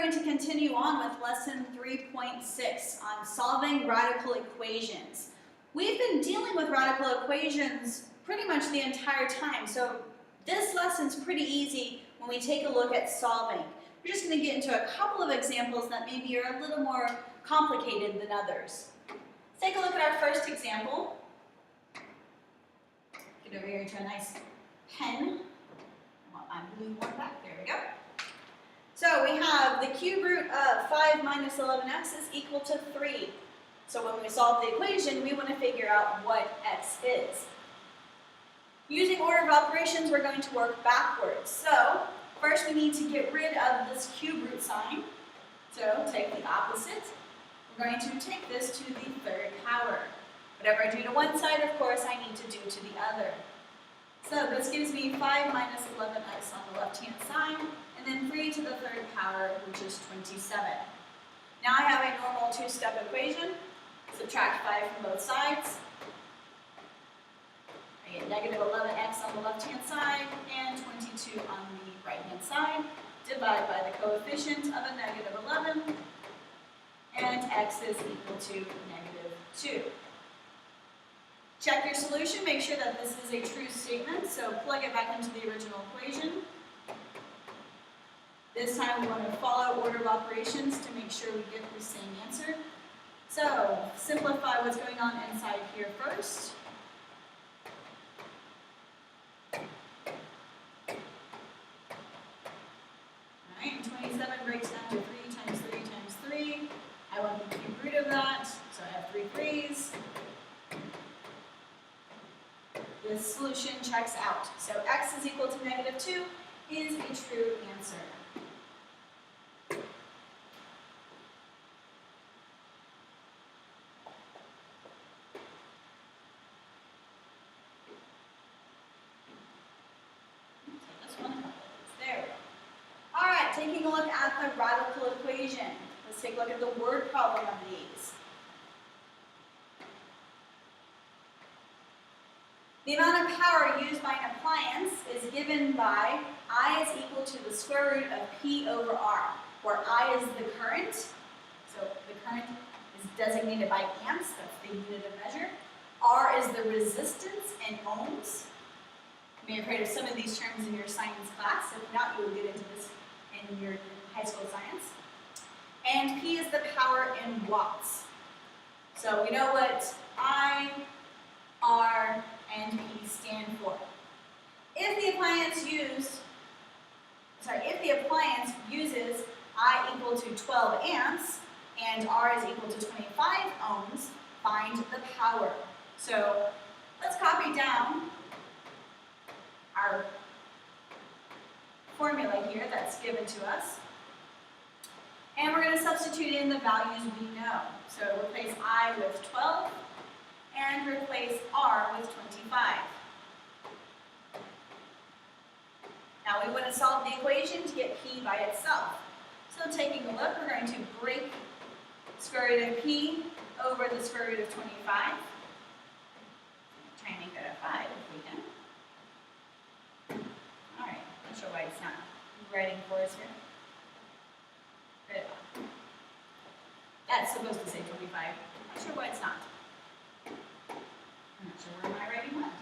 going to continue on with lesson 3.6 on solving radical equations. We've been dealing with radical equations pretty much the entire time, so this lesson's pretty easy when we take a look at solving. We're just going to get into a couple of examples that maybe are a little more complicated than others. Let's take a look at our first example. Get over here to a nice pen. I want my blue one back. There we go. So we have the cube root of 5 minus 11x is equal to 3. So when we solve the equation, we want to figure out what x is. Using order of operations, we're going to work backwards. So first we need to get rid of this cube root sign. So take the opposite. We're going to take this to the third power. Whatever I do to one side, of course, I need to do to the other. So this gives me 5 minus 11x on the left-hand side, and then 3 to the third power, which is 27. Now I have a normal two-step equation. Subtract 5 from both sides. I get negative 11x on the left-hand side and 22 on the right-hand side. Divide by the coefficient of a negative 11, and x is equal to negative 2. Check your solution, make sure that this is a true statement, so plug it back into the original equation. This time we want to follow order of operations to make sure we get the same answer. So, simplify what's going on inside here first. Alright, and 27 breaks down to 3 times 3 times 3. I want the cube root of that, so I have 3 3's. This solution checks out. So x is equal to negative 2 is a true answer. Taking a look at the radical equation. Let's take a look at the word problem of these. The amount of power used by an appliance is given by I is equal to the square root of P over R, where I is the current. So the current is designated by amps, that's the unit of measure. R is the resistance in ohms. You may have heard of some of these terms in your science class. If not, you will get into this in your high school science. And P is the power in watts. So we know what I, R, and P stand for. If the appliance uses I equal to 12 amps and R is equal to 25 ohms, find the power. So let's copy down our formula here that's given to us. And we're going to substitute in the values we know. So replace I with 12 and replace R with 25. Now we want to solve the equation to get P by itself. So taking a look, we're going to break square root of P over the square root of 25. Try and make that a 5 if we can. Not sure why it's not writing for us here. But that's supposed to say 25. Not sure why it's not. I'm not sure where my writing went.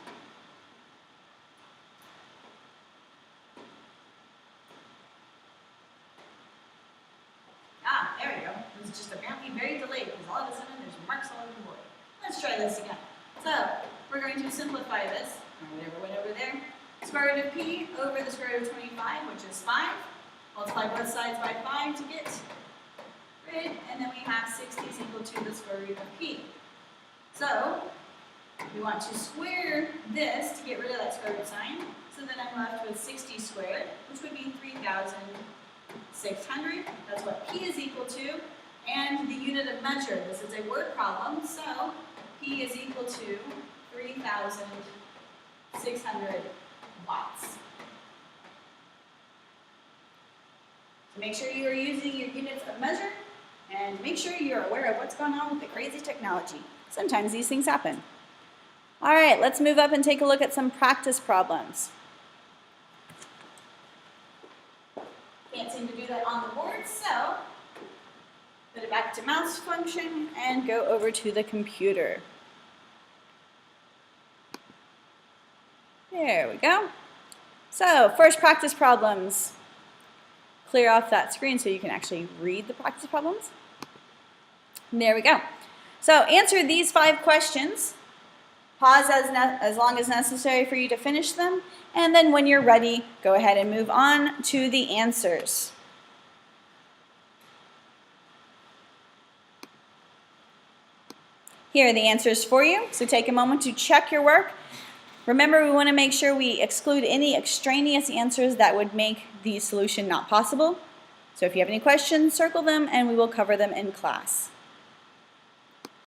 Ah, there we go. It was just apparently very delayed because all of a sudden there's marks all over the board. Let's try this again. So we're going to simplify this, or whatever went over there. Square root of P over the square root of 25, which is 5. Multiply both sides by 5 to get rid, and then we have 60 is equal to the square root of P. So we want to square this to get rid of that square root sign. So then I'm left with 60 squared, which would be 3,600. That's what P is equal to. And the unit of measure, this is a word problem, so P is equal to 3,600 watts. So make sure you are using your units of measure and make sure you're aware of what's going on with the crazy technology. Sometimes these things happen. All right, let's move up and take a look at some practice problems. Can't see seem to do that on the board, so put it back to mouse function and go over to the computer. There we go. So, first practice problems. Clear off that screen so you can actually read the practice problems. There we go. So, answer these 5 questions. Pause as long as necessary for you to finish them, and then when you're ready, go ahead and move on to the answers. Here are the answers for you, so take a moment to check your work. Remember, we want to make sure we exclude any extraneous answers that would make the solution not possible. So if you have any questions, circle them and we will cover them in class.